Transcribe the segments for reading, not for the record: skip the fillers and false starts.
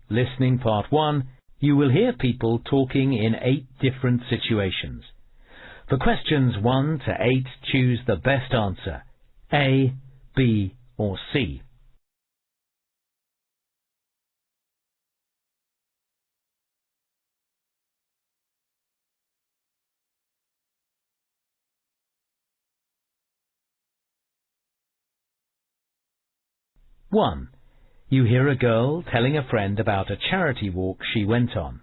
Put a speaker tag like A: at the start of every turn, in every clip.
A: Listening Part 1, you will hear people talking in 8 different situations. For questions 1 to 8, choose the best answer, A, B or C. One. You hear a girl telling a friend about a charity walk she went on.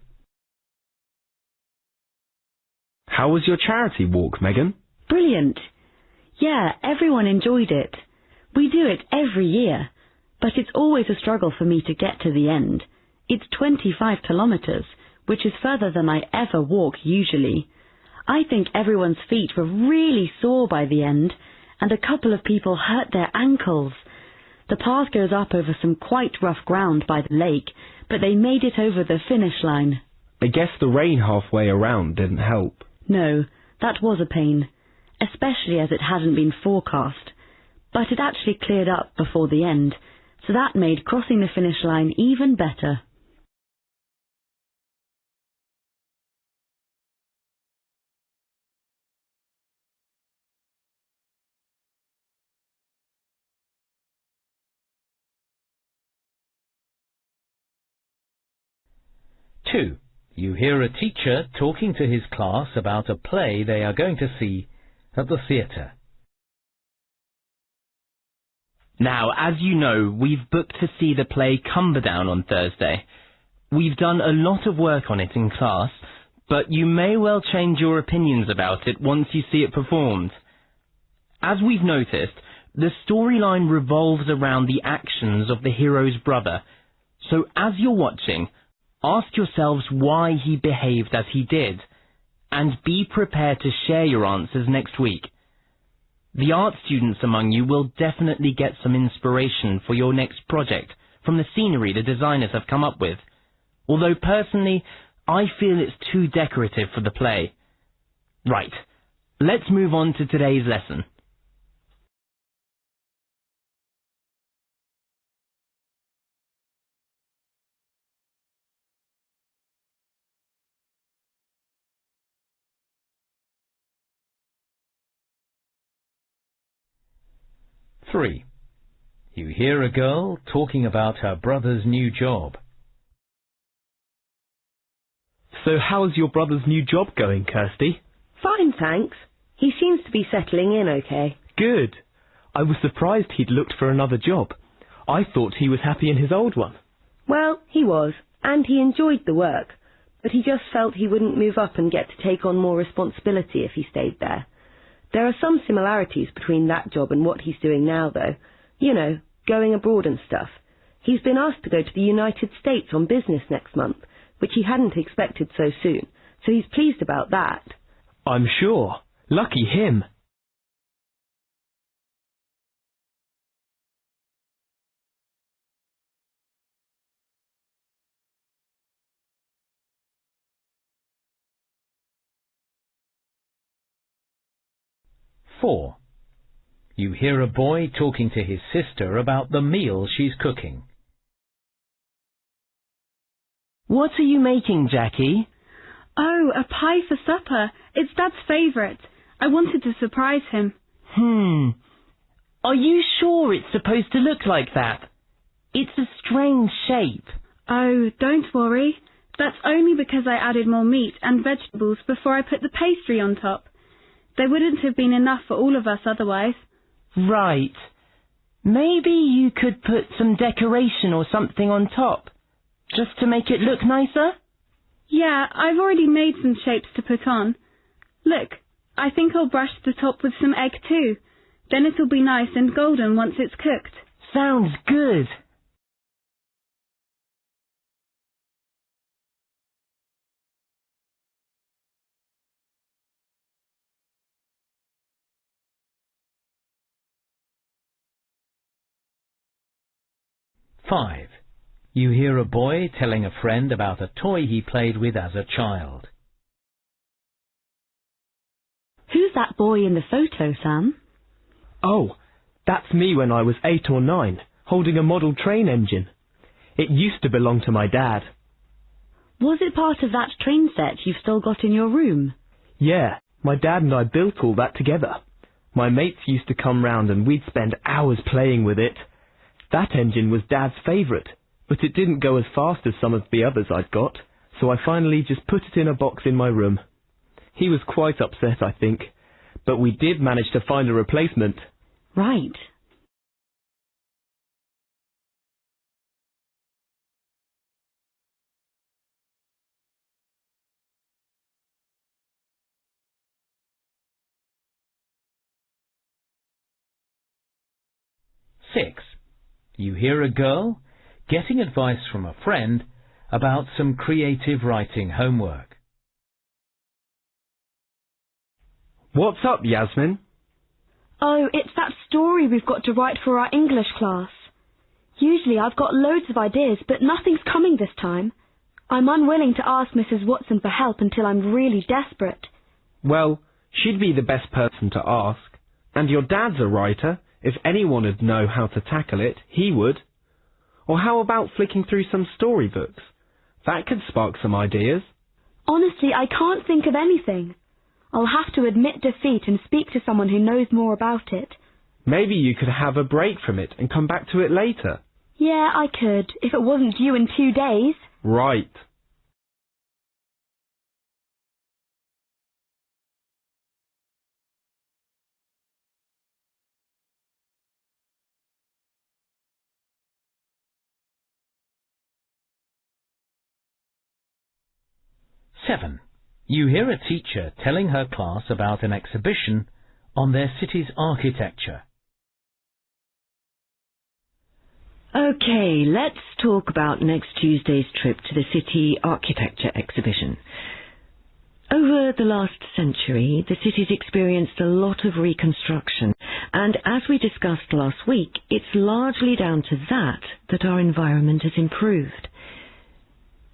B: How was your charity walk, Megan?
C: Brilliant. Yeah, everyone enjoyed it. We do it every year, but it's always a struggle for me to get to the end. It's 25 kilometers, which is further than I ever walk usually. I think everyone's feet were really sore by the end, and a couple of people hurt their ankles. The path goes up over some quite rough ground by the lake, but they made it over the finish line.
B: I guess the rain halfway around didn't help.
C: No, that was a pain, especially as it hadn't been forecast. But it actually cleared up before the end, so that made crossing the finish line even better.
A: Two. You hear a teacher talking to his class about a play they are going to see at the theatre.
D: Now, as you know, we've booked to see the play Cumberdown on Thursday. We've done a lot of work on it in class, but you may well change your opinions about it once you see it performed. As we've noticed, the storyline revolves around the actions of the hero's brother, so as you're watching, ask yourselves why he behaved as he did, and be prepared to share your answers next week. The art students among you will definitely get some inspiration for your next project from the scenery the designers have come up with, although personally, I feel it's too decorative for the play. Right, let's move on to today's lesson.
A: Three. You hear a girl talking about her brother's new job.
B: So how's your brother's new job going, Kirsty?
E: Fine, thanks. He seems to be settling in okay.
B: Good. I was surprised he'd looked for another job. I thought he was happy in his old one.
E: Well, he was, and he enjoyed the work, but he just felt he wouldn't move up and get to take on more responsibility if he stayed there. There are some similarities between that job and what he's doing now, though. You know, going abroad and stuff. He's been asked to go to the United States on business next month, which he hadn't expected so soon, so he's pleased about that.
B: I'm sure. Lucky him.
A: Four. You hear a boy talking to his sister about the meal she's cooking.
D: What are you making, Jackie?
F: Oh, a pie for supper. It's Dad's favourite. I wanted to surprise him.
D: Are you sure it's supposed to look like that? It's a strange shape.
F: Oh, don't worry. That's only because I added more meat and vegetables before I put the pastry on top. There wouldn't have been enough for all of us otherwise.
D: Right. Maybe you could put some decoration or something on top, just to make it look nicer?
F: Yeah, I've already made some shapes to put on. Look, I think I'll brush the top with some egg too. Then it'll be nice and golden once it's cooked.
D: Sounds good.
A: Five. You hear a boy telling a friend about a toy he played with as a child.
C: Who's that boy in the photo, Sam?
B: Oh, that's me when I was 8 or 9, holding a model train engine. It used to belong to my dad.
C: Was it part of that train set you've still got in your room?
B: Yeah, my dad and I built all that together. My mates used to come round and we'd spend hours playing with it. That engine was Dad's favourite, but it didn't go as fast as some of the others I'd got, so I finally just put it in a box in my room. He was quite upset, I think, but we did manage to find a replacement.
C: Right.
A: Six. You hear a girl getting advice from a friend about some creative writing homework.
B: What's up, Yasmin?
G: Oh, it's that story we've got to write for our English class. Usually I've got loads of ideas, but nothing's coming this time. I'm unwilling to ask Mrs. Watson for help until I'm really desperate.
H: Well, she'd be the best person to ask. And your dad's a writer. If anyone would know how to tackle it, he would. Or how about flicking through some storybooks? That could spark some ideas.
G: Honestly, I can't think of anything. I'll have to admit defeat and speak to someone who knows more about it.
H: Maybe you could have a break from it and come back to it later.
G: Yeah, I could, if it wasn't due in 2 days.
H: Right.
A: Seven. You hear a teacher telling her class about an exhibition on their city's architecture.
I: Okay, let's talk about next Tuesday's trip to the city architecture exhibition. Over the last century, the city's experienced a lot of reconstruction, and as we discussed last week, it's largely down to that our environment has improved.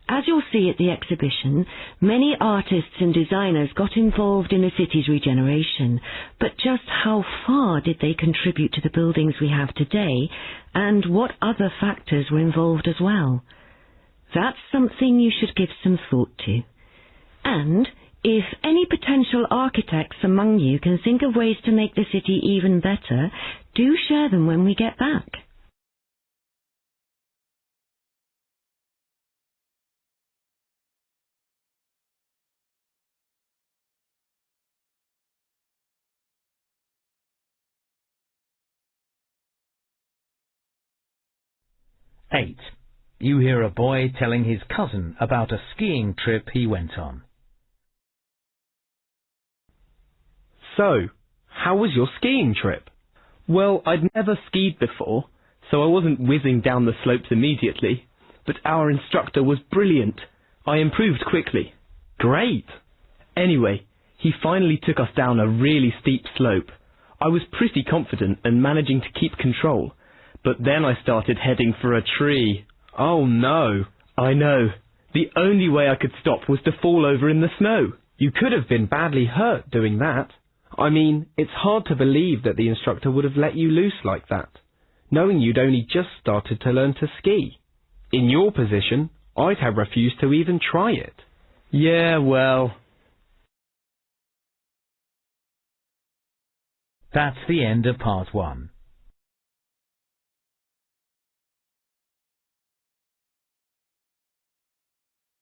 I: As you'll see at the exhibition, many artists and designers got involved in the city's regeneration, but just how far did they contribute to the buildings we have today, and what other factors were involved as well? That's something you should give some thought to. And if any potential architects among you can think of ways to make the city even better, do share them when we get back.
A: Eight. You hear a boy telling his cousin about a skiing trip he went on.
H: So, how was your skiing trip?
B: Well, I'd never skied before, so I wasn't whizzing down the slopes immediately, but our instructor was brilliant. I improved quickly.
H: Great.
B: Anyway, he finally took us down a really steep slope. I was pretty confident and managing to keep control, but then I started heading for a tree.
H: Oh no.
B: I know. The only way I could stop was to fall over in the snow.
H: You could have been badly hurt doing that. I mean, it's hard to believe that the instructor would have let you loose like that, knowing you'd only just started to learn to ski. In your position, I'd have refused to even try it.
B: Yeah, well...
A: That's the end of part 1.